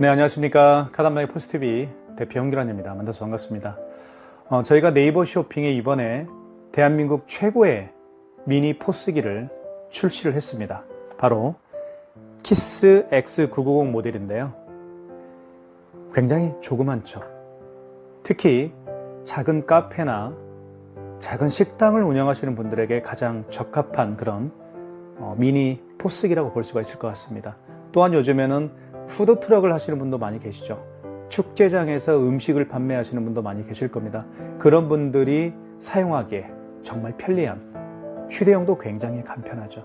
네, 안녕하십니까. 카담나의 포스TV 대표 홍기란입니다. 만나서 반갑습니다. 저희가 네이버 쇼핑에 이번에 대한민국 최고의 미니 포스기를 출시를 했습니다. 바로 키스 X990 모델인데요. 굉장히 조그만죠. 특히 작은 카페나 작은 식당을 운영하시는 분들에게 가장 적합한 그런 미니 포스기라고 볼 수가 있을 것 같습니다. 또한 요즘에는 푸드트럭을 하시는 분도 많이 계시죠. 축제장에서 음식을 판매하시는 분도 많이 계실 겁니다. 그런 분들이 사용하기에 정말 편리한, 휴대용도 굉장히 간편하죠.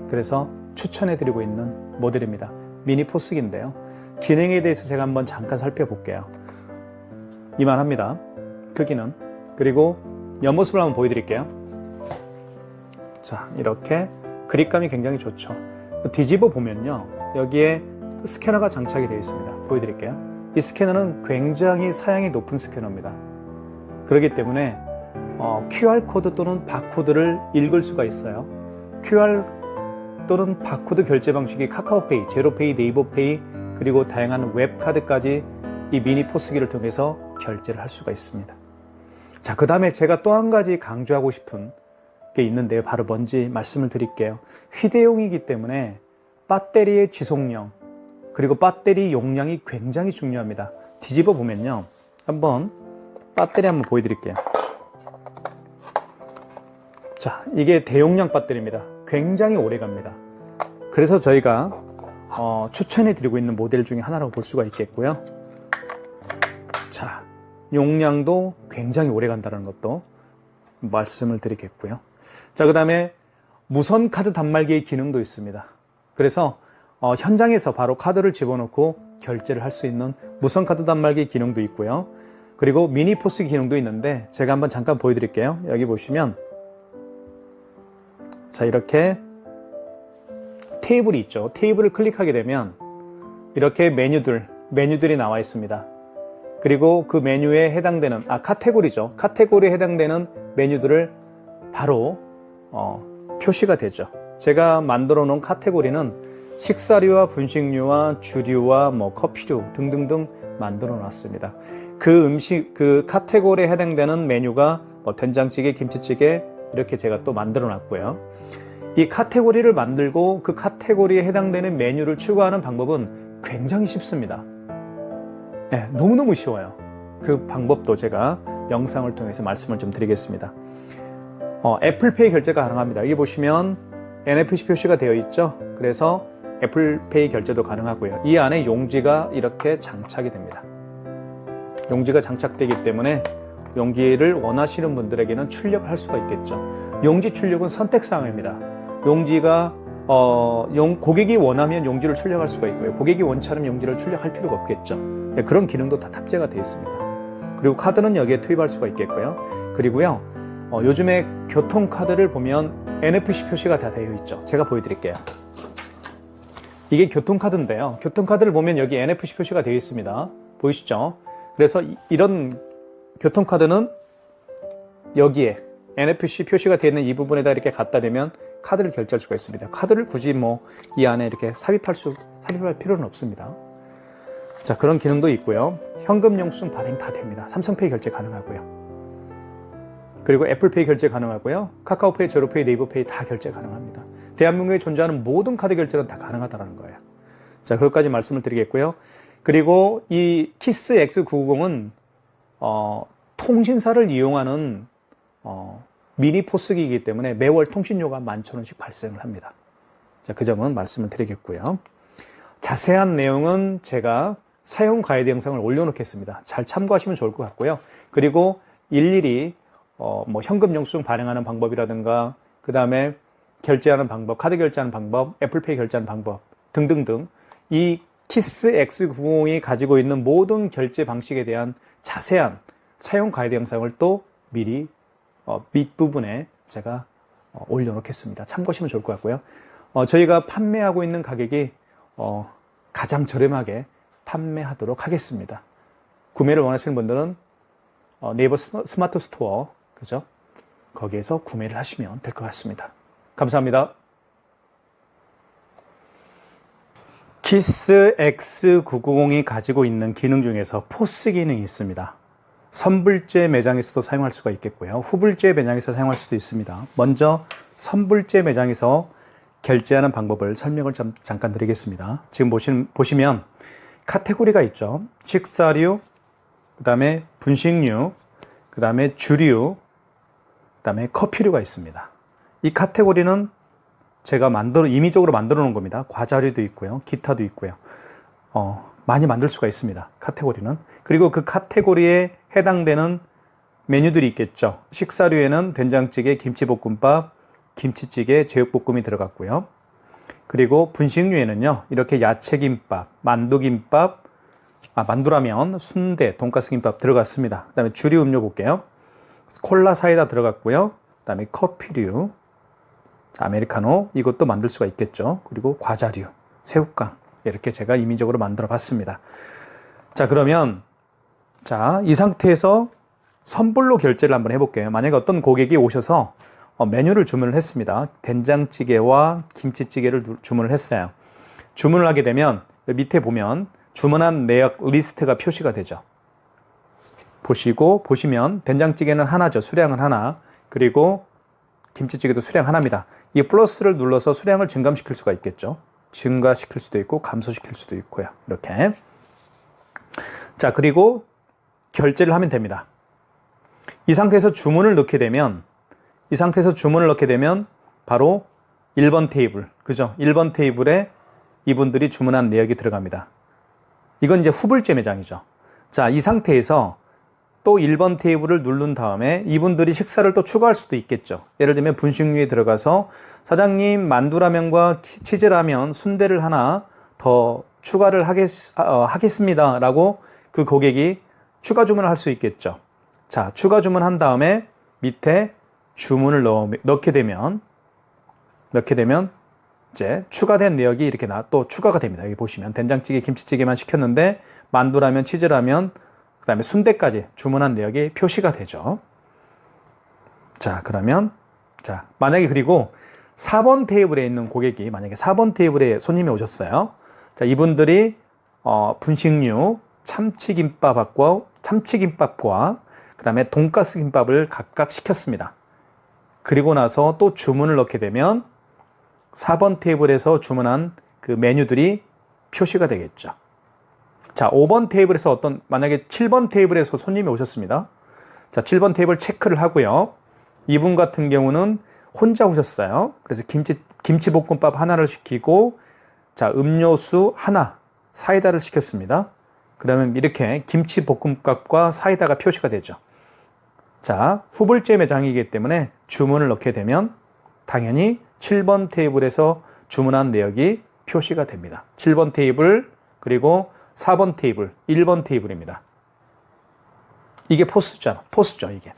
그래서 추천해드리고 있는 모델입니다. 미니 포스기인데요. 기능에 대해서 제가 한번 잠깐 살펴볼게요. 이만합니다. 크기는. 그리고 옆모습을 한번 보여드릴게요. 자, 이렇게 그립감이 굉장히 좋죠. 뒤집어 보면요, 여기에 스캐너가 장착이 되어 있습니다. 보여드릴게요. 이 스캐너는 굉장히 사양이 높은 스캐너입니다. 그렇기 때문에 QR코드 또는 바코드를 읽을 수가 있어요. QR 또는 바코드 결제 방식이 카카오페이, 제로페이, 네이버페이, 그리고 다양한 웹카드까지 이 미니 포스기를 통해서 결제를 할 수가 있습니다. 자, 그 다음에 제가 또 한 가지 강조하고 싶은 게 있는데요. 바로 뭔지 말씀을 드릴게요. 휴대용이기 때문에 배터리의 지속력, 그리고 배터리 용량이 굉장히 중요합니다. 뒤집어 보면요, 한번 배터리 한번 보여드릴게요. 자, 이게 대용량 배터리입니다. 굉장히 오래 갑니다. 그래서 저희가 추천해 드리고 있는 모델 중에 하나라고 볼 수가 있겠고요. 자, 용량도 굉장히 오래 간다는 것도 말씀을 드리겠고요. 자, 그 다음에 무선 카드 단말기의 기능도 있습니다. 그래서 현장에서 바로 카드를 집어넣고 결제를 할 수 있는 무선 카드 단말기 기능도 있고요. 그리고 미니 포스기 기능도 있는데 제가 한번 잠깐 보여드릴게요. 여기 보시면, 자, 이렇게 테이블이 있죠. 테이블을 클릭하게 되면 이렇게 메뉴들이 나와 있습니다. 그리고 그 메뉴에 해당되는 카테고리죠. 카테고리에 해당되는 메뉴들을 바로 표시가 되죠. 제가 만들어 놓은 카테고리는 식사류와 분식류와 주류와 커피류 등등등 만들어 놨습니다. 그 카테고리에 해당되는 메뉴가 된장찌개, 김치찌개 이렇게 제가 또 만들어 놨고요. 이 카테고리를 만들고 그 카테고리에 해당되는 메뉴를 추가하는 방법은 굉장히 쉽습니다. 네, 너무너무 쉬워요. 그 방법도 제가 영상을 통해서 말씀을 좀 드리겠습니다. 애플페이 결제가 가능합니다. 여기 보시면 NFC 표시가 되어 있죠. 그래서 애플페이 결제도 가능하고요. 이 안에 용지가 이렇게 장착이 됩니다. 용지가 장착되기 때문에 용지를 원하시는 분들에게는 출력을 할 수가 있겠죠. 용지 출력은 선택사항입니다. 용지가 고객이 원하면 용지를 출력할 수가 있고요. 고객이 원치 않으면 용지를 출력할 필요가 없겠죠. 네, 그런 기능도 다 탑재가 되어 있습니다. 그리고 카드는 여기에 투입할 수가 있겠고요. 그리고요, 요즘에 교통카드를 보면 NFC 표시가 다 되어 있죠. 제가 보여드릴게요. 이게 교통카드인데요. 교통카드를 보면 여기 NFC 표시가 되어 있습니다. 보이시죠? 그래서 이런 교통카드는 여기에 NFC 표시가 되어 있는 이 부분에다 이렇게 갖다 대면 카드를 결제할 수가 있습니다. 카드를 굳이 이 안에 이렇게 삽입할 필요는 없습니다. 자, 그런 기능도 있고요. 현금 영수증 발행 다 됩니다. 삼성페이 결제 가능하고요. 그리고 애플페이 결제 가능하고요. 카카오페이, 제로페이, 네이버페이 다 결제 가능합니다. 대한민국에 존재하는 모든 카드 결제는 다 가능하다는 거예요. 자, 그것까지 말씀을 드리겠고요. 그리고 이 키스 X990은 통신사를 이용하는 미니 포스기이기 때문에 매월 통신료가 11,000원씩 발생을 합니다. 자, 그 점은 말씀을 드리겠고요. 자세한 내용은 제가 사용 가이드 영상을 올려놓겠습니다. 잘 참고하시면 좋을 것 같고요. 그리고 일일이 현금 영수증 발행하는 방법이라든가, 그 다음에 결제하는 방법, 카드 결제하는 방법, 애플페이 결제하는 방법 등등등, 이 키스 X90이 가지고 있는 모든 결제 방식에 대한 자세한 사용 가이드 영상을 또 미리 밑부분에 제가 올려놓겠습니다. 참고하시면 좋을 것 같고요. 저희가 판매하고 있는 가격이 가장 저렴하게 판매하도록 하겠습니다. 구매를 원하시는 분들은 네이버 스마트 스토어, 그죠? 거기에서 구매를 하시면 될 것 같습니다. 감사합니다. 키스 X990이 가지고 있는 기능 중에서 포스 기능이 있습니다. 선불제 매장에서도 사용할 수가 있겠고요. 후불제 매장에서 사용할 수도 있습니다. 먼저 선불제 매장에서 결제하는 방법을 설명을 잠깐 드리겠습니다. 지금 보시면 카테고리가 있죠. 식사류, 그 다음에 분식류, 그 다음에 주류, 그 다음에 커피류가 있습니다. 이 카테고리는 제가 임의적으로 만들어 놓은 겁니다. 과자류도 있고요. 기타도 있고요. 많이 만들 수가 있습니다. 카테고리는. 그리고 그 카테고리에 해당되는 메뉴들이 있겠죠. 식사류에는 된장찌개, 김치볶음밥, 김치찌개, 제육볶음이 들어갔고요. 그리고 분식류에는요, 이렇게 야채김밥, 만두김밥, 만두라면, 순대, 돈가스김밥 들어갔습니다. 그 다음에 주류 음료 볼게요. 콜라 사이다 들어갔고요. 그 다음에 커피류, 아메리카노, 이것도 만들 수가 있겠죠. 그리고 과자류, 새우깡, 이렇게 제가 임의적으로 만들어 봤습니다. 자, 그러면, 이 상태에서 선불로 결제를 한번 해볼게요. 만약에 어떤 고객이 오셔서 메뉴를 주문을 했습니다. 된장찌개와 김치찌개를 주문을 했어요. 주문을 하게 되면 밑에 보면 주문한 내역 리스트가 표시가 되죠. 보시면 된장찌개는 하나죠. 수량은 하나. 그리고 김치찌개도 수량 하나입니다. 이 플러스를 눌러서 수량을 증감시킬 수가 있겠죠. 증가시킬 수도 있고 감소시킬 수도 있고요. 이렇게. 자, 그리고 결제를 하면 됩니다. 이 상태에서 주문을 넣게 되면 바로 1번 테이블, 그죠? 1번 테이블에 이분들이 주문한 내역이 들어갑니다. 이건 이제 후불제 매장이죠. 자, 이 상태에서 또 1번 테이블을 누른 다음에 이분들이 식사를 또 추가할 수도 있겠죠. 예를 들면 분식류에 들어가서 사장님 만두라면과 치즈라면, 순대를 하나 더 추가를 하겠습니다. 라고 그 고객이 추가 주문을 할 수 있겠죠. 자, 추가 주문한 다음에 밑에 주문을 넣게 되면 이제 추가된 내역이 이렇게 또 추가가 됩니다. 여기 보시면 된장찌개, 김치찌개만 시켰는데 만두라면, 치즈라면, 그 다음에 순대까지 주문한 내역이 표시가 되죠. 자, 그러면 만약에 그리고 4번 테이블에 있는 고객이 만약에 4번 테이블에 손님이 오셨어요. 자, 이분들이 분식류, 참치김밥과 그 다음에 돈가스 김밥을 각각 시켰습니다. 그리고 나서 또 주문을 넣게 되면 4번 테이블에서 주문한 그 메뉴들이 표시가 되겠죠. 자, 5번 테이블에서 만약에 7번 테이블에서 손님이 오셨습니다. 자, 7번 테이블 체크를 하고요. 이분 같은 경우는 혼자 오셨어요. 그래서 김치볶음밥 하나를 시키고, 자, 음료수 하나, 사이다를 시켰습니다. 그러면 이렇게 김치볶음밥과 사이다가 표시가 되죠. 자, 후불제 매장이기 때문에 주문을 넣게 되면 당연히 7번 테이블에서 주문한 내역이 표시가 됩니다. 7번 테이블, 그리고 4번 테이블, 1번 테이블입니다. 이게 포스죠, 이게.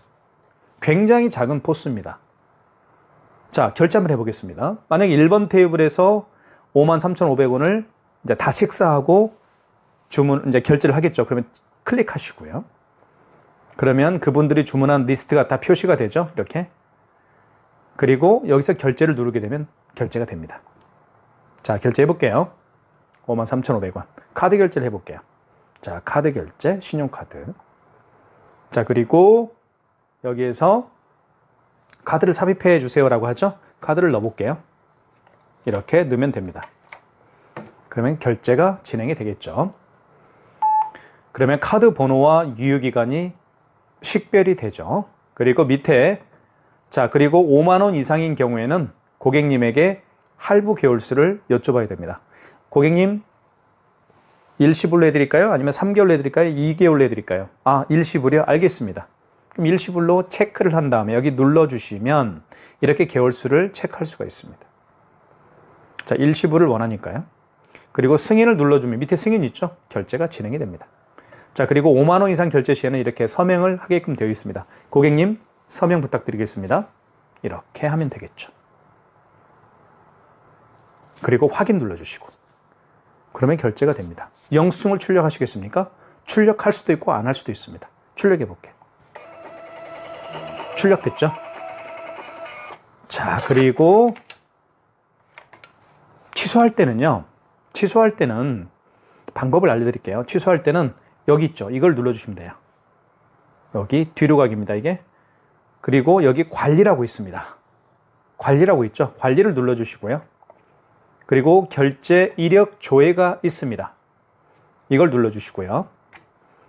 굉장히 작은 포스입니다. 자, 결제 한번 해보겠습니다. 만약에 1번 테이블에서 53,500원을 이제 다 식사하고 이제 결제를 하겠죠. 그러면 클릭하시고요. 그러면 그분들이 주문한 리스트가 다 표시가 되죠. 이렇게. 그리고 여기서 결제를 누르게 되면 결제가 됩니다. 자, 결제해 볼게요. 53,500원. 카드 결제를 해볼게요. 자, 카드 결제, 신용카드. 자, 그리고 여기에서 카드를 삽입해 주세요라고 하죠. 카드를 넣어볼게요. 이렇게 넣으면 됩니다. 그러면 결제가 진행이 되겠죠. 그러면 카드 번호와 유효기간이 식별이 되죠. 그리고 밑에, 자, 그리고 5만 원 이상인 경우에는 고객님에게 할부 개월수를 여쭤봐야 됩니다. 고객님, 일시불로 해드릴까요? 아니면 3개월로 해드릴까요? 2개월로 해드릴까요? 일시불이요? 알겠습니다. 그럼 일시불로 체크를 한 다음에 여기 눌러주시면 이렇게 개월수를 체크할 수가 있습니다. 자, 일시불을 원하니까요. 그리고 승인을 눌러주면 밑에 승인 있죠? 결제가 진행이 됩니다. 자, 그리고 5만 원 이상 결제 시에는 이렇게 서명을 하게끔 되어 있습니다. 고객님, 서명 부탁드리겠습니다. 이렇게 하면 되겠죠. 그리고 확인 눌러주시고. 그러면 결제가 됩니다. 영수증을 출력하시겠습니까? 출력할 수도 있고 안 할 수도 있습니다. 출력해 볼게요. 출력됐죠? 자, 그리고 취소할 취소할 때는 방법을 알려드릴게요. 취소할 때는 여기 있죠. 이걸 눌러주시면 돼요. 여기 뒤로 가기입니다. 이게. 그리고 여기 관리라고 있습니다. 관리라고 있죠. 관리를 눌러주시고요. 그리고 결제 이력 조회가 있습니다. 이걸 눌러주시고요.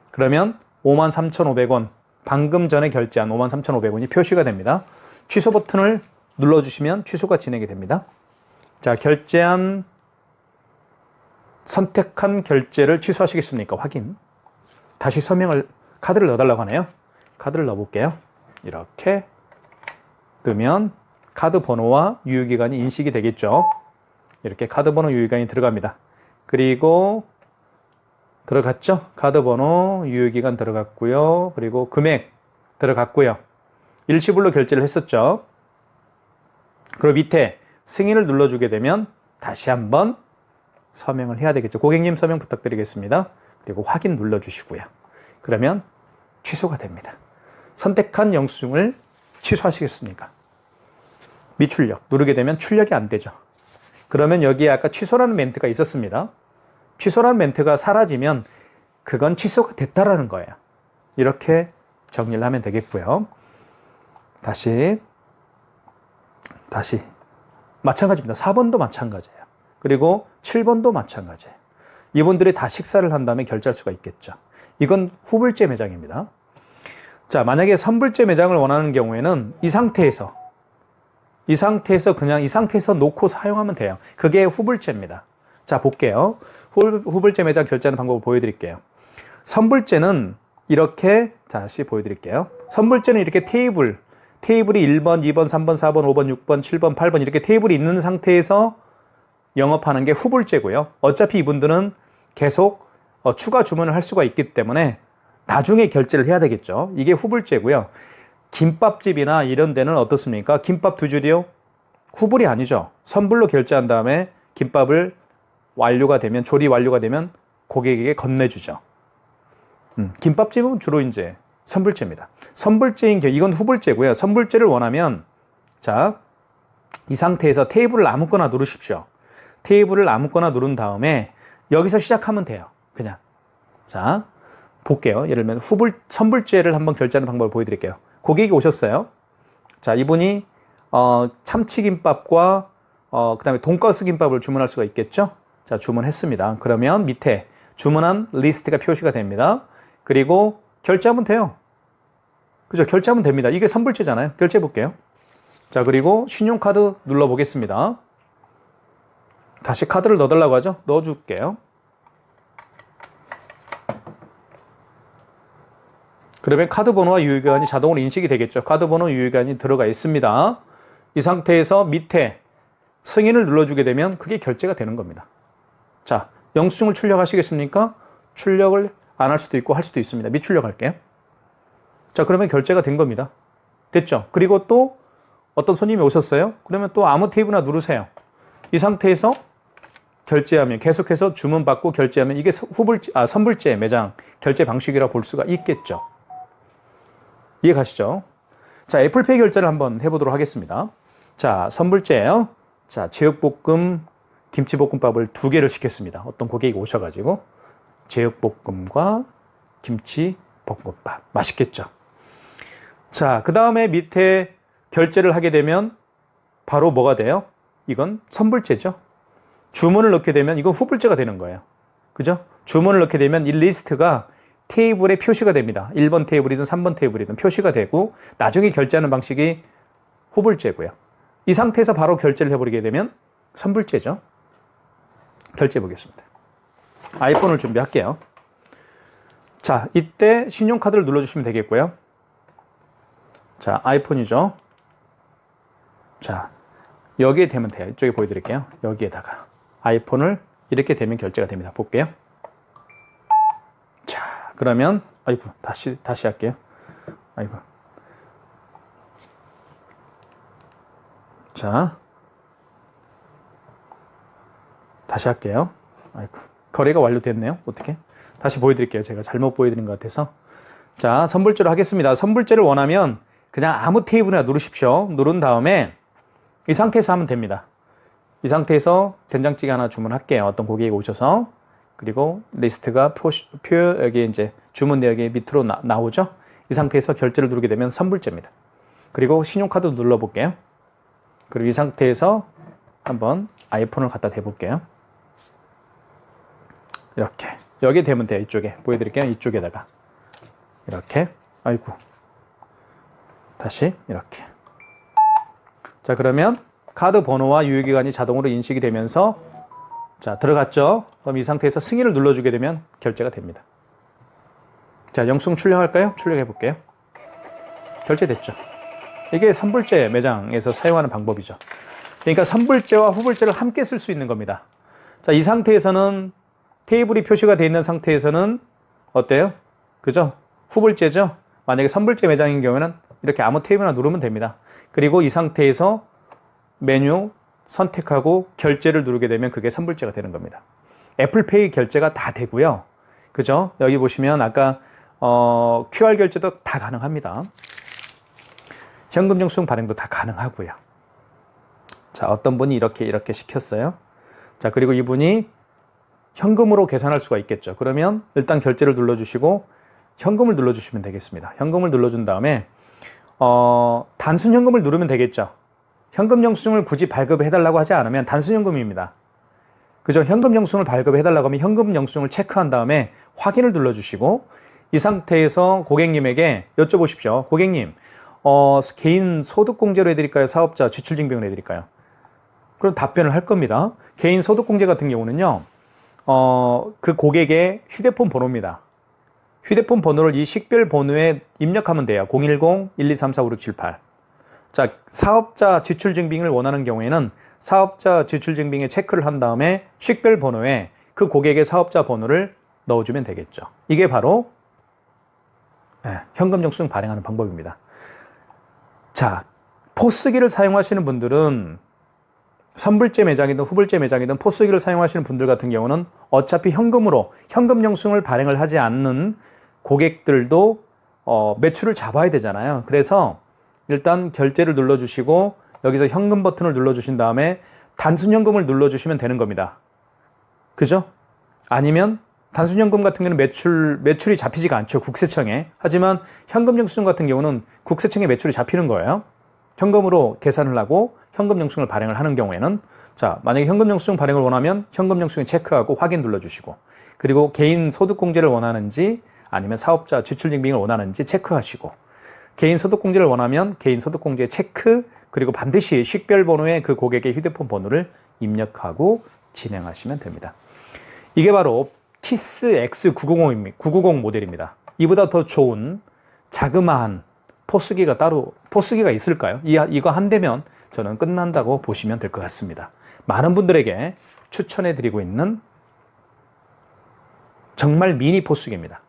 그러면 53,500원, 방금 전에 결제한 53,500원이 표시가 됩니다. 취소 버튼을 눌러주시면 취소가 진행이 됩니다. 자, 선택한 결제를 취소하시겠습니까? 확인. 다시 카드를 넣어달라고 하네요. 카드를 넣어볼게요. 이렇게 넣으면 카드 번호와 유효기간이 인식이 되겠죠. 이렇게 카드 번호 유효기간이 들어갑니다. 그리고 들어갔죠? 카드 번호 유효기간 들어갔고요. 그리고 금액 들어갔고요. 일시불로 결제를 했었죠. 그리고 밑에 승인을 눌러주게 되면 다시 한번 서명을 해야 되겠죠. 고객님 서명 부탁드리겠습니다. 그리고 확인 눌러주시고요. 그러면 취소가 됩니다. 선택한 영수증을 취소하시겠습니까? 미출력 누르게 되면 출력이 안 되죠. 그러면 여기에 아까 취소라는 멘트가 있었습니다. 취소라는 멘트가 사라지면 그건 취소가 됐다라는 거예요. 이렇게 정리를 하면 되겠고요. 다시 마찬가지입니다. 4번도 마찬가지예요. 그리고 7번도 마찬가지예요. 이분들이 다 식사를 한 다음에 결제할 수가 있겠죠. 이건 후불제 매장입니다. 자, 만약에 선불제 매장을 원하는 경우에는 이 상태에서 놓고 사용하면 돼요. 그게 후불제입니다. 자, 볼게요. 후불제 매장 결제하는 방법을 보여드릴게요. 선불제는 이렇게 다시 보여드릴게요. 선불제는 이렇게 테이블이 1번, 2번, 3번, 4번, 5번, 6번, 7번, 8번 이렇게 테이블이 있는 상태에서 영업하는 게 후불제고요. 어차피 이분들은 계속 추가 주문을 할 수가 있기 때문에 나중에 결제를 해야 되겠죠. 이게 후불제고요. 김밥집이나 이런 데는 어떻습니까? 김밥 두 줄이요? 후불이 아니죠. 선불로 결제한 다음에 김밥을 조리 완료가 되면 고객에게 건네주죠. 김밥집은 주로 이제 선불제입니다. 선불제인 경우, 이건 후불제고요. 선불제를 원하면, 자, 이 상태에서 테이블을 아무거나 누르십시오. 테이블을 아무거나 누른 다음에 여기서 시작하면 돼요. 그냥. 자, 볼게요. 예를 들면 선불제를 한번 결제하는 방법을 보여드릴게요. 고객이 오셨어요. 자, 이분이 참치김밥과 그다음에 돈가스 김밥을 주문할 수가 있겠죠. 자, 주문했습니다. 그러면 밑에 주문한 리스트가 표시가 됩니다. 그리고 결제하면 돼요. 그죠? 결제하면 됩니다. 이게 선불제잖아요. 결제해 볼게요. 자, 그리고 신용카드 눌러보겠습니다. 다시 카드를 넣어달라고 하죠. 넣어줄게요. 그러면 카드 번호와 유효기간이 자동으로 인식이 되겠죠. 카드 번호 유효기간이 들어가 있습니다. 이 상태에서 밑에 승인을 눌러주게 되면 그게 결제가 되는 겁니다. 자, 영수증을 출력하시겠습니까? 출력을 안 할 수도 있고 할 수도 있습니다. 미출력할게요. 자, 그러면 결제가 된 겁니다. 됐죠? 그리고 또 어떤 손님이 오셨어요? 그러면 또 아무 테이블이나 누르세요. 이 상태에서 결제하면 계속해서 주문받고 결제하면 이게 선불제 매장 결제 방식이라고 볼 수가 있겠죠. 이해 가시죠? 자, 애플페이 결제를 한번 해보도록 하겠습니다. 자, 선불제예요. 자, 제육볶음, 김치볶음밥을 2개를 시켰습니다. 어떤 고객이 오셔가지고 제육볶음과 김치볶음밥 맛있겠죠? 자, 그 다음에 밑에 결제를 하게 되면 바로 뭐가 돼요? 이건 선불제죠. 주문을 넣게 되면 이건 후불제가 되는 거예요. 그죠? 주문을 넣게 되면 이 리스트가 테이블에 표시가 됩니다. 1번 테이블이든 3번 테이블이든 표시가 되고 나중에 결제하는 방식이 후불제고요. 이 상태에서 바로 결제를 해버리게 되면 선불제죠. 결제해 보겠습니다. 아이폰을 준비할게요. 자, 이때 신용카드를 눌러주시면 되겠고요. 자, 아이폰이죠. 자, 여기에 대면 돼요. 이쪽에 보여드릴게요. 여기에다가 아이폰을 이렇게 대면 결제가 됩니다. 볼게요. 자, 그러면 아이고 다시 할게요. 아이고. 자, 다시 할게요. 아이고, 거래가 완료됐네요. 어떻게? 다시 보여드릴게요. 제가 잘못 보여드린 것 같아서. 자, 선불제로 하겠습니다. 선불제를 원하면 그냥 아무 테이블이나 누르십시오. 누른 다음에 이 상태에서 하면 됩니다. 이 상태에서 된장찌개 하나 주문할게요. 어떤 고객이 오셔서. 그리고 리스트가 여기 이제 주문 내역이 밑으로 나오죠. 이 상태에서 결제를 누르게 되면 선불제입니다. 그리고 신용카드 눌러볼게요. 그리고 이 상태에서 한번 아이폰을 갖다 대볼게요. 이렇게. 여기에 대면 돼요. 이쪽에. 보여드릴게요. 이쪽에다가. 이렇게. 아이고. 다시 이렇게. 자, 그러면 카드 번호와 유효기간이 자동으로 인식이 되면서 자, 들어갔죠? 그럼 이 상태에서 승인을 눌러주게 되면 결제가 됩니다. 자, 영수증 출력할까요? 출력해 볼게요. 결제됐죠? 이게 선불제 매장에서 사용하는 방법이죠. 그러니까 선불제와 후불제를 함께 쓸 수 있는 겁니다. 자, 이 상태에서는 테이블이 표시가 되어 있는 상태에서는 어때요? 그죠? 후불제죠? 만약에 선불제 매장인 경우에는 이렇게 아무 테이블이나 누르면 됩니다. 그리고 이 상태에서 메뉴 선택하고 결제를 누르게 되면 그게 선불제가 되는 겁니다. 애플페이 결제가 다 되고요. 그죠? 여기 보시면 아까 QR 결제도 다 가능합니다. 현금 영수증 발행도 다 가능하고요. 자, 어떤 분이 이렇게 시켰어요. 자, 그리고 이분이 현금으로 계산할 수가 있겠죠. 그러면 일단 결제를 눌러주시고 현금을 눌러주시면 되겠습니다. 현금을 눌러준 다음에 단순 현금을 누르면 되겠죠. 현금 영수증을 굳이 발급해달라고 하지 않으면 단순 현금입니다. 그죠? 현금 영수증을 발급해달라고 하면 현금 영수증을 체크한 다음에 확인을 눌러주시고 이 상태에서 고객님에게 여쭤보십시오. 고객님, 개인 소득공제로 해드릴까요? 사업자 지출증빙을 해드릴까요? 그럼 답변을 할 겁니다. 개인 소득공제 같은 경우는요, 그 고객의 휴대폰 번호입니다. 휴대폰 번호를 이 식별 번호에 입력하면 돼요. 010-1234-5678. 자, 사업자 지출증빙을 원하는 경우에는 사업자 지출증빙에 체크를 한 다음에 식별 번호에 그 고객의 사업자 번호를 넣어주면 되겠죠. 이게 바로 현금 영수증 발행하는 방법입니다. 자, 포스기를 사용하시는 분들은 선불제 매장이든 후불제 매장이든 포스기를 사용하시는 분들 같은 경우는 어차피 현금으로 현금 영수증을 발행을 하지 않는 고객들도 매출을 잡아야 되잖아요. 그래서 일단 결제를 눌러주시고 여기서 현금 버튼을 눌러주신 다음에 단순현금을 눌러주시면 되는 겁니다. 그죠? 아니면 단순현금 같은 경우는 매출이 잡히지가 않죠. 국세청에. 하지만 현금 영수증 같은 경우는 국세청에 매출이 잡히는 거예요. 현금으로 계산을 하고 현금 영수증을 발행을 하는 경우에는 자, 만약에 현금 영수증 발행을 원하면 현금 영수증 체크하고 확인 눌러주시고 그리고 개인 소득공제를 원하는지 아니면 사업자 지출증빙을 원하는지 체크하시고 개인 소득공제를 원하면 개인 소득공제 체크 그리고 반드시 식별번호에 그 고객의 휴대폰 번호를 입력하고 진행하시면 됩니다. 이게 바로 키스 X990 모델입니다. 이보다 더 좋은 자그마한 포스기가 있을까요? 이거 한 대면 저는 끝난다고 보시면 될 것 같습니다. 많은 분들에게 추천해드리고 있는 정말 미니 포스기입니다.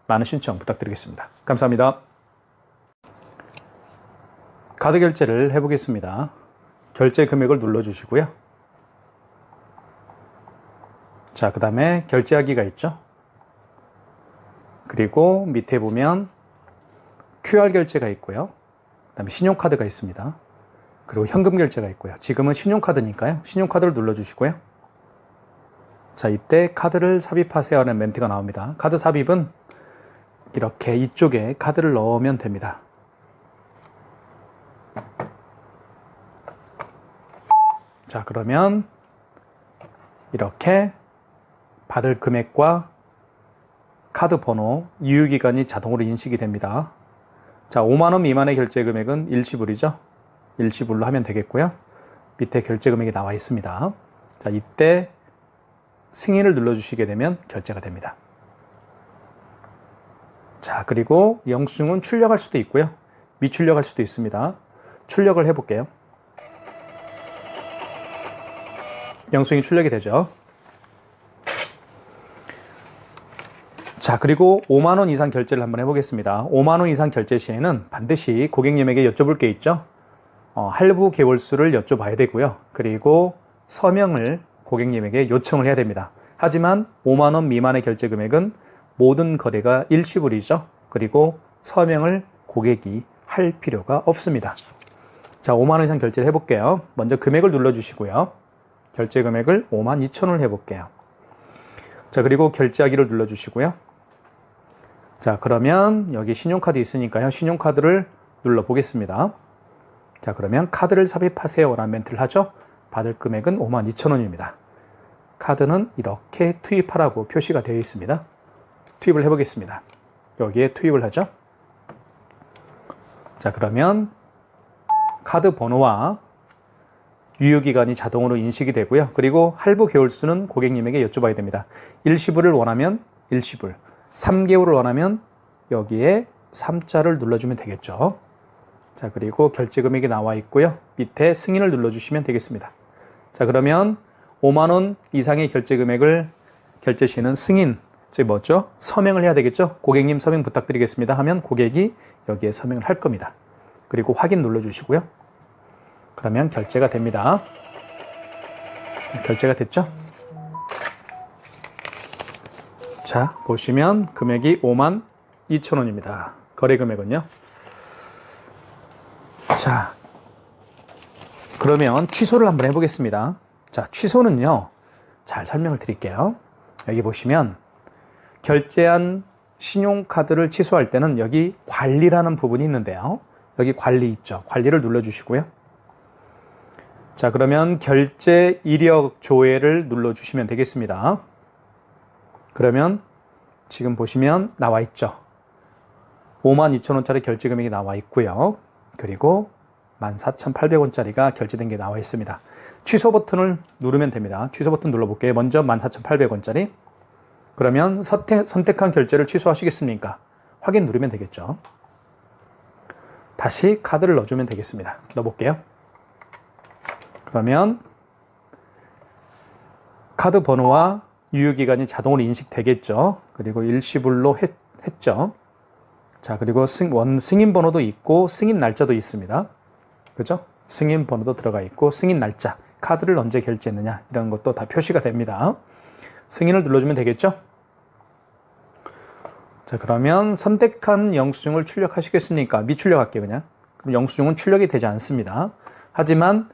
많은 신청 부탁드리겠습니다. 감사합니다. 카드 결제를 해보겠습니다. 결제 금액을 눌러주시고요. 자, 그 다음에 결제하기가 있죠. 그리고 밑에 보면 QR 결제가 있고요. 그 다음에 신용카드가 있습니다. 그리고 현금 결제가 있고요. 지금은 신용카드니까요. 신용카드를 눌러주시고요. 자, 이때 카드를 삽입하세요 하는 멘트가 나옵니다. 카드 삽입은 이렇게 이쪽에 카드를 넣으면 됩니다. 자, 그러면 이렇게 받을 금액과 카드 번호, 유효기간이 자동으로 인식이 됩니다. 자, 5만원 미만의 결제 금액은 일시불이죠. 일시불로 하면 되겠고요. 밑에 결제 금액이 나와 있습니다. 자, 이때 승인을 눌러주시게 되면 결제가 됩니다. 자, 그리고 영수증은 출력할 수도 있고요. 미출력할 수도 있습니다. 출력을 해볼게요. 영수증이 출력이 되죠. 자, 그리고 5만원 이상 결제를 한번 해보겠습니다. 5만원 이상 결제 시에는 반드시 고객님에게 여쭤볼 게 있죠. 할부 개월수를 여쭤봐야 되고요. 그리고 서명을 고객님에게 요청을 해야 됩니다. 하지만 5만원 미만의 결제 금액은 모든 거래가 일시불이죠. 그리고 서명을 고객이 할 필요가 없습니다. 자, 5만원 이상 결제를 해볼게요. 먼저 금액을 눌러주시고요. 결제 금액을 52,000원을 해볼게요. 자, 그리고 결제하기를 눌러주시고요. 자, 그러면 여기 신용카드 있으니까요. 신용카드를 눌러보겠습니다. 자, 그러면 카드를 삽입하세요 라는 멘트를 하죠. 받을 금액은 52,000원입니다. 카드는 이렇게 투입하라고 표시가 되어 있습니다. 투입을 해보겠습니다. 여기에 투입을 하죠. 자, 그러면 카드 번호와 유효기간이 자동으로 인식이 되고요. 그리고 할부 개월수는 고객님에게 여쭤봐야 됩니다. 일시불을 원하면 일시불, 3개월을 원하면 여기에 3자를 눌러주면 되겠죠. 자, 그리고 결제 금액이 나와 있고요. 밑에 승인을 눌러주시면 되겠습니다. 자, 그러면 5만 원 이상의 결제 금액을 결제 시에는 승인, 즉 뭐죠? 서명을 해야 되겠죠? 고객님 서명 부탁드리겠습니다 하면 고객이 여기에 서명을 할 겁니다. 그리고 확인 눌러주시고요. 그러면 결제가 됩니다. 결제가 됐죠? 자, 보시면 금액이 52,000원입니다. 거래 금액은요. 자, 그러면 취소를 한번 해보겠습니다. 자, 취소는요. 잘 설명을 드릴게요. 여기 보시면 결제한 신용카드를 취소할 때는 여기 관리라는 부분이 있는데요. 여기 관리 있죠. 관리를 눌러주시고요. 자, 그러면 결제 이력 조회를 눌러주시면 되겠습니다. 그러면 지금 보시면 나와 있죠. 52,000원짜리 결제 금액이 나와 있고요. 그리고 14,800원짜리가 결제된 게 나와 있습니다. 취소 버튼을 누르면 됩니다. 취소 버튼 눌러볼게요. 먼저 14,800원짜리. 그러면 선택한 결제를 취소하시겠습니까? 확인 누르면 되겠죠. 다시 카드를 넣어주면 되겠습니다. 넣어볼게요. 그러면 카드 번호와 유효기간이 자동으로 인식되겠죠. 그리고 일시불로 했죠. 자, 그리고 승인 번호도 있고 승인 날짜도 있습니다. 그죠? 승인 번호도 들어가 있고 승인 날짜, 카드를 언제 결제했느냐 이런 것도 다 표시가 됩니다. 승인을 눌러주면 되겠죠? 자, 그러면 선택한 영수증을 출력하시겠습니까? 미출력할게요, 그냥. 그럼 영수증은 출력이 되지 않습니다. 하지만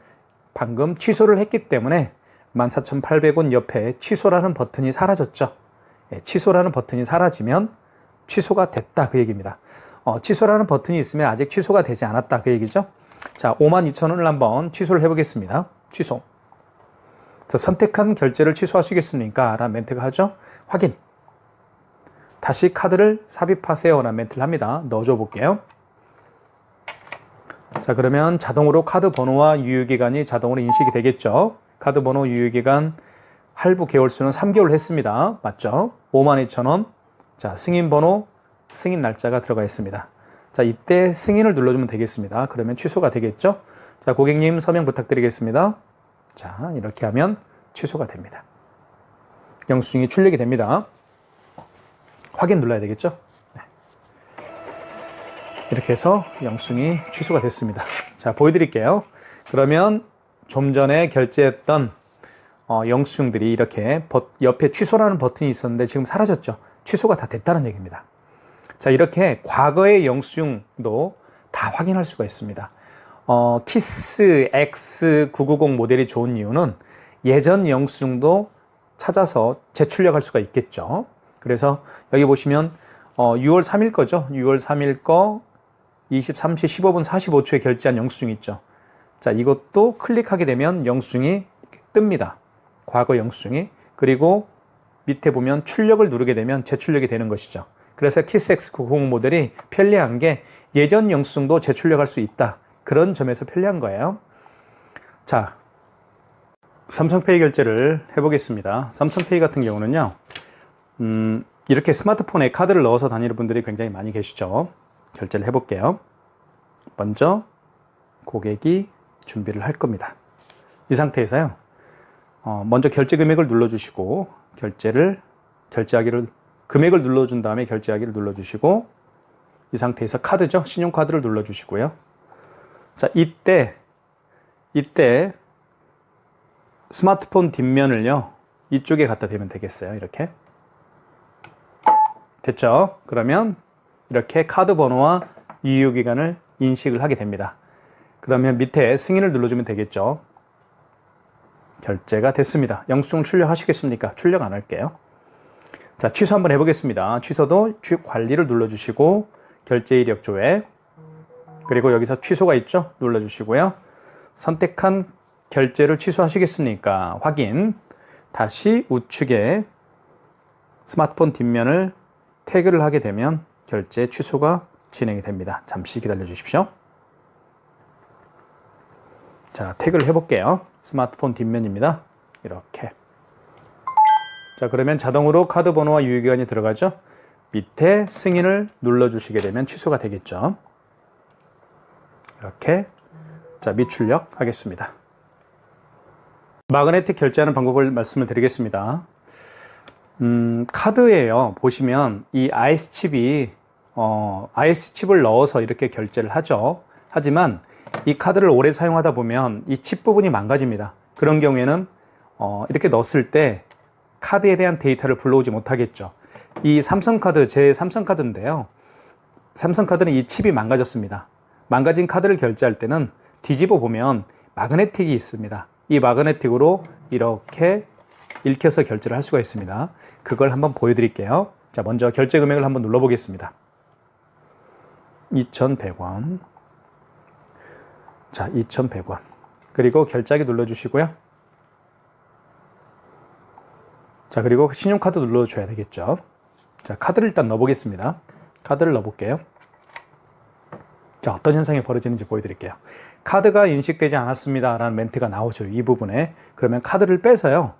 방금 취소를 했기 때문에 14,800원 옆에 취소라는 버튼이 사라졌죠. 취소라는 버튼이 사라지면 취소가 됐다 그 얘기입니다. 취소라는 버튼이 있으면 아직 취소가 되지 않았다 그 얘기죠. 자, 52,000원을 한번 취소를 해보겠습니다. 취소. 자, 선택한 결제를 취소하시겠습니까? 라는 멘트가 하죠. 확인. 다시 카드를 삽입하세요 라는 멘트를 합니다. 넣어줘 볼게요. 자, 그러면 자동으로 카드 번호와 유효기간이 자동으로 인식이 되겠죠. 카드 번호, 유효기간, 할부 개월수는 3개월 했습니다. 맞죠? 52,000원. 자, 승인 번호, 승인 날짜가 들어가 있습니다. 자, 이때 승인을 눌러주면 되겠습니다. 그러면 취소가 되겠죠? 자, 고객님 서명 부탁드리겠습니다. 자, 이렇게 하면 취소가 됩니다. 영수증이 출력이 됩니다. 확인 눌러야 되겠죠? 네. 이렇게 해서 영수증이 취소가 됐습니다. 자, 보여드릴게요. 그러면 좀 전에 결제했던 영수증들이 이렇게 옆에 취소라는 버튼이 있었는데 지금 사라졌죠. 취소가 다 됐다는 얘기입니다. 자, 이렇게 과거의 영수증도 다 확인할 수가 있습니다. 키스 X990 모델이 좋은 이유는 예전 영수증도 찾아서 재출력할 수가 있겠죠. 그래서 여기 보시면 6월 3일 거죠. 6월 3일 거 23시 15분 45초에 결제한 영수증 있죠. 자, 이것도 클릭하게 되면 영수증이 뜹니다. 과거 영수증이. 그리고 밑에 보면 출력을 누르게 되면 재출력이 되는 것이죠. 그래서 키스 X990 모델이 편리한 게 예전 영수증도 재출력할 수 있다. 그런 점에서 편리한 거예요. 자, 삼성페이 결제를 해보겠습니다. 삼성페이 같은 경우는요. 이렇게 스마트폰에 카드를 넣어서 다니는 분들이 굉장히 많이 계시죠. 결제를 해볼게요. 먼저 고객이 준비를 할 겁니다. 이 상태에서요. 먼저 결제 금액을 눌러주시고 금액을 눌러준 다음에 결제하기를 눌러주시고 이 상태에서 카드죠. 신용카드를 눌러주시고요. 자, 이때 스마트폰 뒷면을요. 이쪽에 갖다 대면 되겠어요. 이렇게. 됐죠? 그러면 이렇게 카드 번호와 유효기간을 인식을 하게 됩니다. 그러면 밑에 승인을 눌러주면 되겠죠. 결제가 됐습니다. 영수증 출력하시겠습니까? 출력 안 할게요. 자, 취소 한번 해보겠습니다. 취소도 관리를 눌러주시고 결제 이력 조회, 그리고 여기서 취소가 있죠? 눌러주시고요. 선택한 결제를 취소하시겠습니까? 확인. 다시 우측에 스마트폰 뒷면을 태그를 하게 되면 결제 취소가 진행이 됩니다. 잠시 기다려 주십시오. 자, 태그를 해볼게요. 스마트폰 뒷면입니다. 이렇게. 자, 그러면 자동으로 카드 번호와 유효기간이 들어가죠. 밑에 승인을 눌러주시게 되면 취소가 되겠죠. 이렇게. 자, 미출력 하겠습니다. 마그네틱 결제하는 방법을 말씀을 드리겠습니다. 카드예요. 보시면 이 IS칩이 IS칩을 넣어서 이렇게 결제를 하죠. 하지만 이 카드를 오래 사용하다 보면 이 칩 부분이 망가집니다. 그런 경우에는 이렇게 넣었을 때 카드에 대한 데이터를 불러오지 못하겠죠. 이 삼성카드, 제 삼성카드인데요. 삼성카드는 이 칩이 망가졌습니다. 망가진 카드를 결제할 때는 뒤집어 보면 마그네틱이 있습니다. 이 마그네틱으로 이렇게 읽혀서 결제를 할 수가 있습니다. 그걸 한번 보여드릴게요. 자, 먼저 결제 금액을 한번 눌러보겠습니다. 2,100원. 자, 2,100원. 그리고 결제하기 눌러주시고요. 자, 그리고 신용카드 눌러줘야 되겠죠. 자, 카드를 일단 넣어보겠습니다. 카드를 넣어볼게요. 자, 어떤 현상이 벌어지는지 보여드릴게요. 카드가 인식되지 않았습니다 라는 멘트가 나오죠. 이 부분에. 그러면 카드를 빼서요.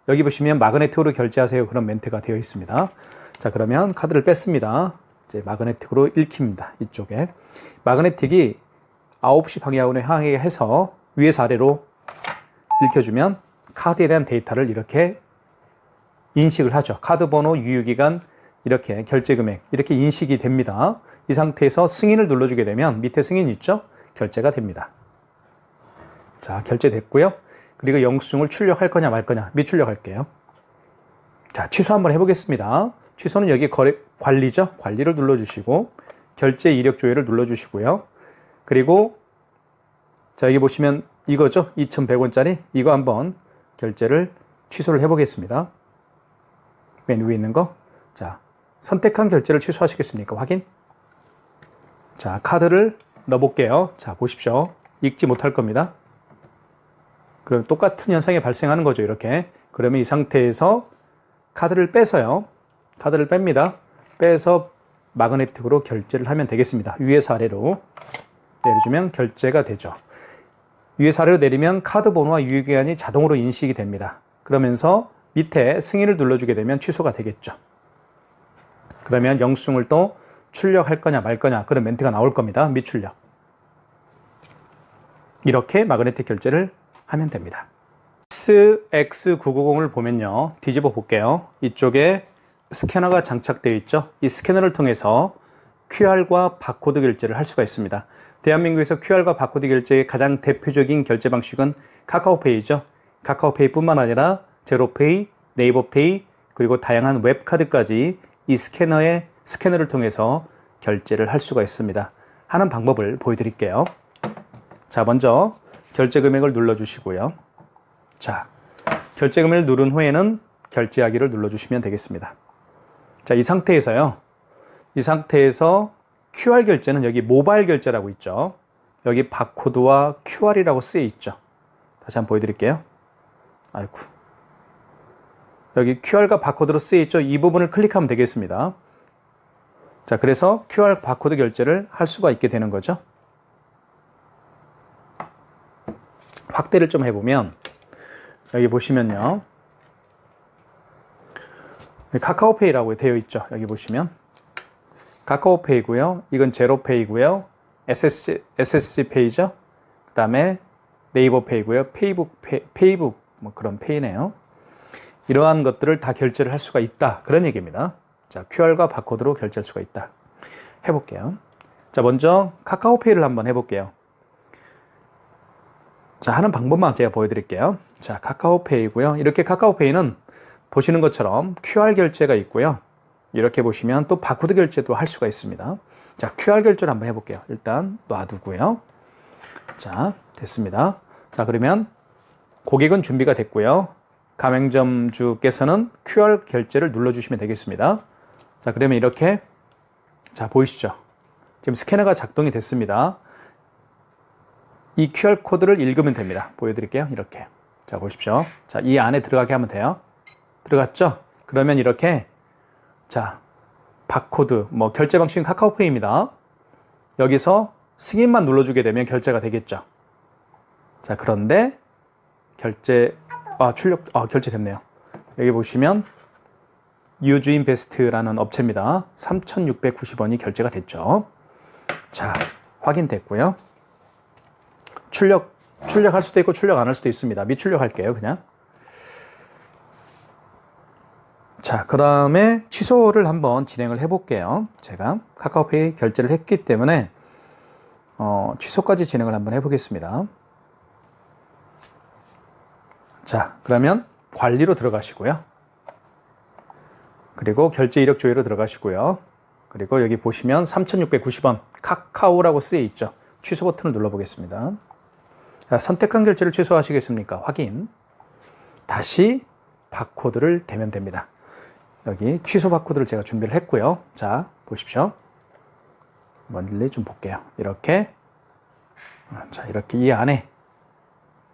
여기 보시면 마그네틱으로 결제하세요. 그런 멘트가 되어 있습니다. 자, 그러면 카드를 뺐습니다. 이제 마그네틱으로 읽힙니다. 이쪽에. 마그네틱이 9시 방향으로 향하게 해서 위에서 아래로 읽혀주면 카드에 대한 데이터를 이렇게 인식을 하죠. 카드 번호, 유효기간, 이렇게 결제 금액, 이렇게 인식이 됩니다. 이 상태에서 승인을 눌러주게 되면 밑에 승인 있죠? 결제가 됩니다. 자, 결제됐고요. 그리고 영수증을 출력할 거냐 말 거냐, 미출력할게요. 자, 취소 한번 해보겠습니다. 취소는 여기 관리죠? 관리를 눌러주시고 결제 이력 조회를 눌러주시고요. 그리고 자, 여기 보시면 이거죠? 2,100원짜리 이거 한번 결제를 취소를 해보겠습니다. 맨 위에 있는 거. 자, 선택한 결제를 취소하시겠습니까? 확인. 자, 카드를 넣어볼게요. 자, 보십시오. 읽지 못할 겁니다. 그럼 똑같은 현상이 발생하는 거죠. 이렇게. 그러면 이 상태에서 카드를 빼서요. 카드를 뺍니다. 빼서 마그네틱으로 결제를 하면 되겠습니다. 위에서 아래로 내려주면 결제가 되죠. 위에서 아래로 내리면 카드 번호와 유효기간이 자동으로 인식이 됩니다. 그러면서 밑에 승인을 눌러주게 되면 취소가 되겠죠. 그러면 영수증을 또 출력할 거냐 말 거냐 그런 멘트가 나올 겁니다. 미출력. 이렇게 마그네틱 결제를 하면 됩니다. SX990을 보면요. 뒤집어 볼게요. 이쪽에 스캐너가 장착되어 있죠. 이 스캐너를 통해서 QR과 바코드 결제를 할 수가 있습니다. 대한민국에서 QR과 바코드 결제의 가장 대표적인 결제 방식은 카카오페이죠. 카카오페이뿐만 아니라 제로페이, 네이버페이, 그리고 다양한 웹카드까지 이 스캐너를 통해서 결제를 할 수가 있습니다. 하는 방법을 보여드릴게요. 자, 먼저 결제 금액을 눌러주시고요. 자, 결제 금액을 누른 후에는 결제하기를 눌러주시면 되겠습니다. 자, 이 상태에서 QR 결제는 여기 모바일 결제라고 있죠. 여기 바코드와 QR이라고 쓰여 있죠. 다시 한번 보여드릴게요. 아이고. 여기 QR과 바코드로 쓰여 있죠. 이 부분을 클릭하면 되겠습니다. 자, 그래서 QR 바코드 결제를 할 수가 있게 되는 거죠. 확대를 좀 해보면 여기 보시면요. 카카오페이라고 되어 있죠. 여기 보시면 카카오페이고요. 이건 제로페이고요. SSC페이죠. 그 다음에 네이버페이고요. 페이북 뭐 그런 페이네요. 이러한 것들을 다 결제를 할 수가 있다. 그런 얘기입니다. 자, QR과 바코드로 결제할 수가 있다. 해볼게요. 자, 먼저 카카오페이를 한번 해볼게요. 자, 하는 방법만 제가 보여드릴게요. 자, 카카오페이고요. 이렇게 카카오페이는 보시는 것처럼 QR 결제가 있고요. 이렇게 보시면 또 바코드 결제도 할 수가 있습니다. 자, QR 결제를 한번 해볼게요. 일단 놔두고요. 자, 됐습니다. 자, 그러면 고객은 준비가 됐고요. 가맹점주께서는 QR 결제를 눌러주시면 되겠습니다. 자, 그러면 이렇게, 자, 보이시죠? 지금 스캐너가 작동이 됐습니다. 이 QR코드를 읽으면 됩니다. 보여드릴게요. 이렇게. 자, 보십시오. 자, 이 안에 들어가게 하면 돼요. 들어갔죠? 그러면 이렇게, 자, 바코드, 결제 방식은 카카오페이입니다. 여기서 승인만 눌러주게 되면 결제가 되겠죠. 자, 그런데 결제됐네요. 여기 보시면 유주인베스트라는 업체입니다. 3,690원이 결제가 됐죠. 자, 확인됐고요. 출력할 수도 있고 출력 안 할 수도 있습니다. 미출력할게요, 그냥. 자, 그 다음에 취소를 한번 진행을 해볼게요. 제가 카카오페이 결제를 했기 때문에 취소까지 진행을 한번 해보겠습니다. 자, 그러면 관리로 들어가시고요. 그리고 결제 이력 조회로 들어가시고요. 그리고 여기 보시면 3,690원 카카오라고 쓰여 있죠. 취소 버튼을 눌러보겠습니다. 자, 선택한 결제를 취소하시겠습니까? 확인. 다시 바코드를 대면 됩니다. 여기 취소 바코드를 제가 준비를 했고요. 자, 보십시오. 멀리 좀 볼게요. 이렇게. 자, 이렇게 이 안에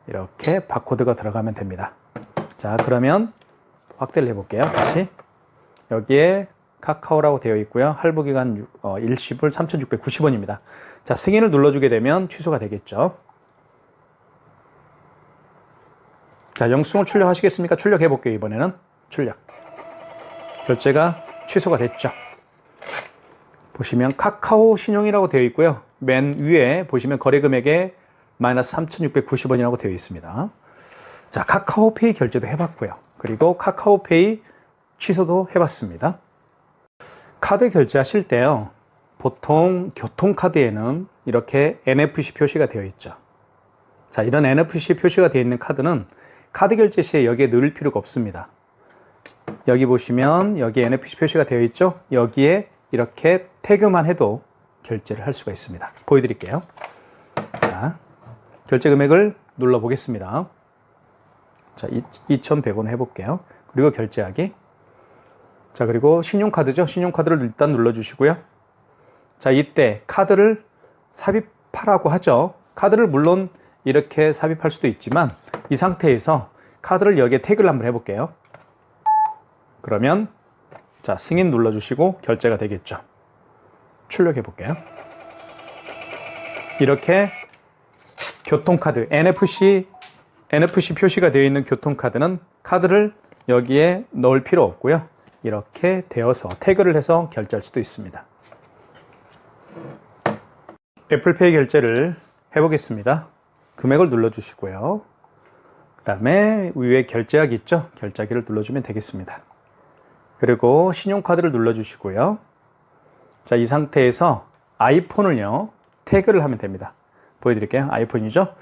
이렇게 바코드가 들어가면 됩니다. 자, 그러면 확대를 해볼게요. 다시. 여기에 카카오라고 되어 있고요. 할부기간 일시불 3,690원입니다. 자, 승인을 눌러주게 되면 취소가 되겠죠. 자, 영수증을 출력하시겠습니까? 출력해 볼게요. 이번에는 출력. 결제가 취소가 됐죠. 보시면 카카오 신용이라고 되어 있고요. 맨 위에 보시면 거래금액에 마이너스 3,690원이라고 되어 있습니다. 자, 카카오페이 결제도 해봤고요. 그리고 카카오페이 취소도 해봤습니다. 카드 결제하실 때요. 보통 교통카드에는 이렇게 NFC 표시가 되어 있죠. 자, 이런 NFC 표시가 되어 있는 카드는 카드 결제 시에 여기에 넣을 필요가 없습니다. 여기 보시면 여기 NFC 표시가 되어 있죠. 여기에 이렇게 태그만 해도 결제를 할 수가 있습니다. 보여드릴게요. 자, 결제 금액을 눌러 보겠습니다. 자, 2,100원 해볼게요. 그리고 결제하기. 자, 그리고 신용카드죠. 신용카드를 일단 눌러주시고요. 자, 이때 카드를 삽입하라고 하죠. 카드를 물론 이렇게 삽입할 수도 있지만 이 상태에서 카드를 여기에 태그를 한번 해볼게요. 그러면 자, 승인 눌러주시고 결제가 되겠죠. 출력해 볼게요. 이렇게 교통카드, NFC 표시가 되어 있는 교통카드는 카드를 여기에 넣을 필요 없고요. 이렇게 되어서 태그를 해서 결제할 수도 있습니다. 애플페이 결제를 해보겠습니다. 금액을 눌러주시고요. 그 다음에 위에 결제하기 있죠? 결제하기를 눌러주면 되겠습니다. 그리고 신용카드를 눌러주시고요. 자, 이 상태에서 아이폰을요, 태그를 하면 됩니다. 보여드릴게요. 아이폰이죠?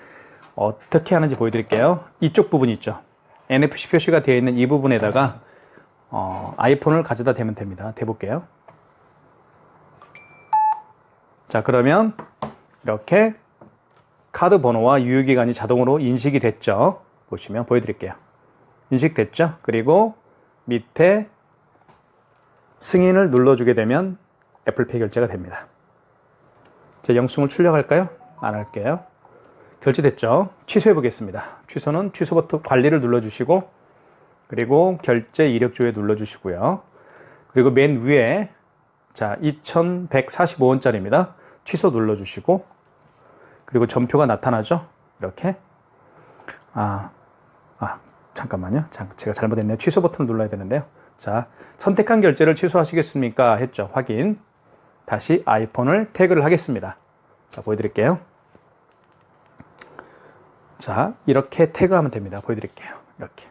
어떻게 하는지 보여드릴게요. 이쪽 부분 있죠? NFC 표시가 되어 있는 이 부분에다가 아이폰을 가져다 대면 됩니다. 대볼게요. 자, 그러면 이렇게 카드 번호와 유효기간이 자동으로 인식이 됐죠? 보시면 보여드릴게요. 인식됐죠? 그리고 밑에 승인을 눌러주게 되면 애플페이 결제가 됩니다. 제 영수증을 출력할까요? 안 할게요. 결제됐죠? 취소해 보겠습니다. 취소는 취소 버튼 관리를 눌러주시고 그리고 결제 이력 조회 눌러주시고요. 그리고 맨 위에 자 2,145원짜리입니다. 취소 눌러주시고 그리고 전표가 나타나죠? 이렇게 잠깐만요. 제가 잘못했네요. 취소 버튼을 눌러야 되는데요. 자, 선택한 결제를 취소하시겠습니까? 했죠. 확인. 다시 아이폰을 태그를 하겠습니다. 자, 보여드릴게요. 자, 이렇게 태그하면 됩니다. 보여드릴게요. 이렇게.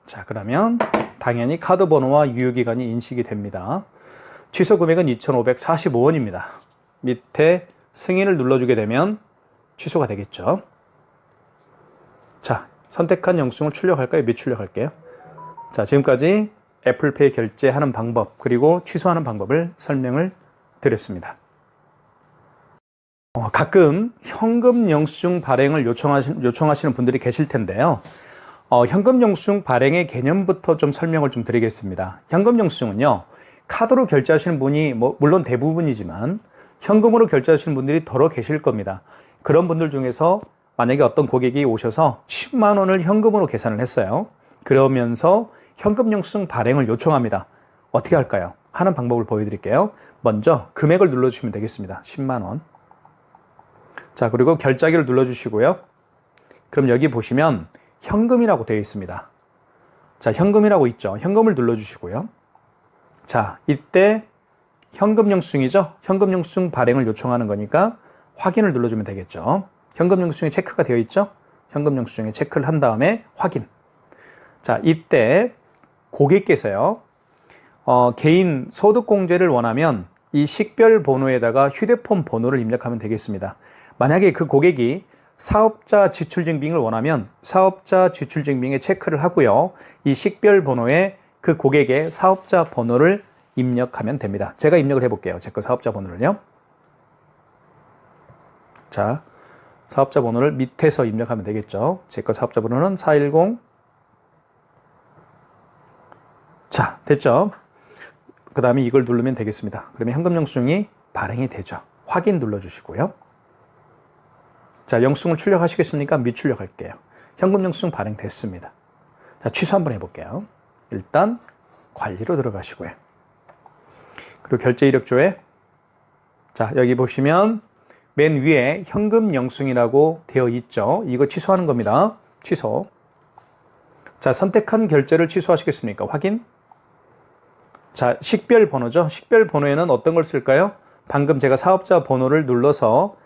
자, 그러면 당연히 카드 번호와 유효기간이 인식이 됩니다. 취소 금액은 2,545원입니다. 밑에 승인을 눌러주게 되면 취소가 되겠죠. 자, 선택한 영수증을 출력할까요? 미출력할게요. 자, 지금까지 애플페이 결제하는 방법 그리고 취소하는 방법을 설명을 드렸습니다. 가끔 현금 영수증 발행을 요청하시는 분들이 계실 텐데요. 현금 영수증 발행의 개념부터 좀 설명을 좀 드리겠습니다. 현금 영수증은요, 카드로 결제하시는 분이 물론 대부분이지만 현금으로 결제하시는 분들이 더러 계실 겁니다. 그런 분들 중에서 만약에 어떤 고객이 오셔서 10만 원을 현금으로 계산을 했어요. 그러면서 현금 영수증 발행을 요청합니다. 어떻게 할까요? 하는 방법을 보여드릴게요. 먼저 금액을 눌러주시면 되겠습니다. 10만 원. 자, 그리고 결제하기를 눌러주시고요. 그럼 여기 보시면 현금이라고 되어 있습니다. 자, 현금이라고 있죠. 현금을 눌러주시고요. 자, 이때 현금 영수증이죠. 현금 영수증 발행을 요청하는 거니까 확인을 눌러주면 되겠죠. 현금 영수증에 체크가 되어 있죠. 현금 영수증에 체크를 한 다음에 확인. 자, 이때 고객께서요, 개인 소득공제를 원하면 이 식별 번호에다가 휴대폰 번호를 입력하면 되겠습니다. 만약에 그 고객이 사업자 지출증빙을 원하면 사업자 지출증빙에 체크를 하고요. 이 식별 번호에 그 고객의 사업자 번호를 입력하면 됩니다. 제가 입력을 해볼게요. 제 거 사업자 번호를요. 자, 사업자 번호를 밑에서 입력하면 되겠죠. 제 거 사업자 번호는 410. 자, 됐죠? 그 다음에 이걸 누르면 되겠습니다. 그러면 현금 영수증이 발행이 되죠. 확인 눌러주시고요. 자, 영수증을 출력하시겠습니까? 미출력할게요. 현금 영수증 발행됐습니다. 자, 취소 한번 해볼게요. 일단 관리로 들어가시고요. 그리고 결제 이력조에, 자, 여기 보시면 맨 위에 현금 영수증이라고 되어 있죠. 이거 취소하는 겁니다. 취소. 자, 선택한 결제를 취소하시겠습니까? 확인. 자, 식별 번호죠. 식별 번호에는 어떤 걸 쓸까요? 방금 제가 사업자 번호를 눌러서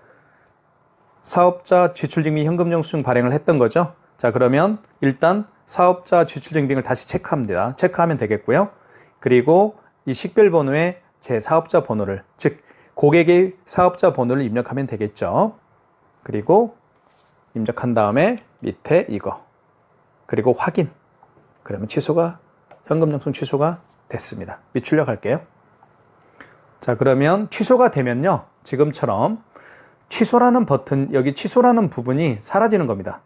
사업자 지출증빙 현금 영수증 발행을 했던 거죠. 자, 그러면 일단 사업자 지출증빙을 다시 체크합니다. 체크하면 되겠고요. 그리고 이 식별 번호에 제 사업자 번호를, 즉 고객의 사업자 번호를 입력하면 되겠죠. 그리고 입력한 다음에 밑에 이거, 그리고 확인. 그러면 취소가, 현금 영수증 취소가 됐습니다. 미출력할게요. 자, 그러면 취소가 되면요, 지금처럼 취소라는 버튼, 여기 취소라는 부분이 사라지는 겁니다.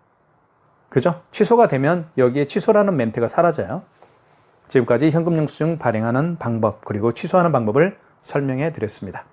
그죠? 취소가 되면 여기에 취소라는 멘트가 사라져요. 지금까지 현금 영수증 발행하는 방법, 그리고 취소하는 방법을 설명해 드렸습니다.